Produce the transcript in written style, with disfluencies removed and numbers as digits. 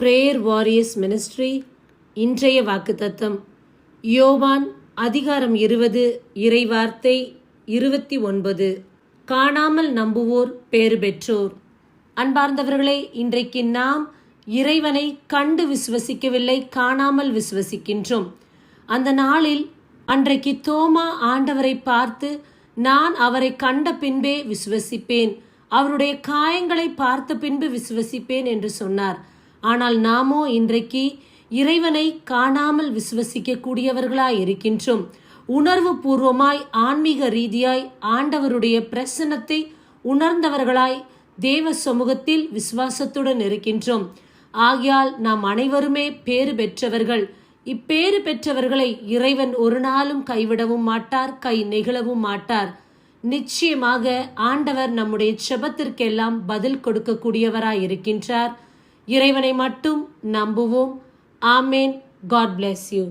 Prayer warriors ministry. இன்றைய வாக்குத்தத்தம் யோவான் அதிகாரம் 20 இறைவார்த்தை 29. காணாமல் நம்புவோர் பேறு பெற்றோர். அன்பார்ந்தவர்களே, இன்றைக்கு நாம் இறைவனை கண்டு விசுவசிக்கவில்லை, காணாமல் விசுவசிக்கின்றோம். அந்த நாளில் அன்றைக்கு தோமா ஆண்டவரை பார்த்து, நான் அவரை கண்ட பின்பே விசுவசிப்பேன், அவருடைய காயங்களை பார்த்த பின்பு விசுவசிப்பேன் என்று சொன்னார். ஆனால் நாமோ இன்றைக்கு இறைவனை காணாமல் விசுவசிக்க கூடியவர்களாய் இருக்கின்றோம். உணர்வு பூர்வமாய் ஆன்மீக ரீதியாய் ஆண்டவருடைய பிரசன்னத்தை உணர்ந்தவர்களாய் தேவ சமூகத்தில் விசுவாசத்துடன் இருக்கின்றோம். ஆகையால் நாம் அனைவருமே பேறு பெற்றவர்கள். இப்பேறு பெற்றவர்களை இறைவன் ஒரு நாளும் கைவிடவும் மாட்டார், கை நெகிழவும் மாட்டார். நிச்சயமாக ஆண்டவர் நம்முடைய செபத்திற்கெல்லாம் பதில் கொடுக்கக்கூடியவராய் இருக்கின்றார். இறைவனை மட்டும் நம்புவோம். ஆமேன். God bless you.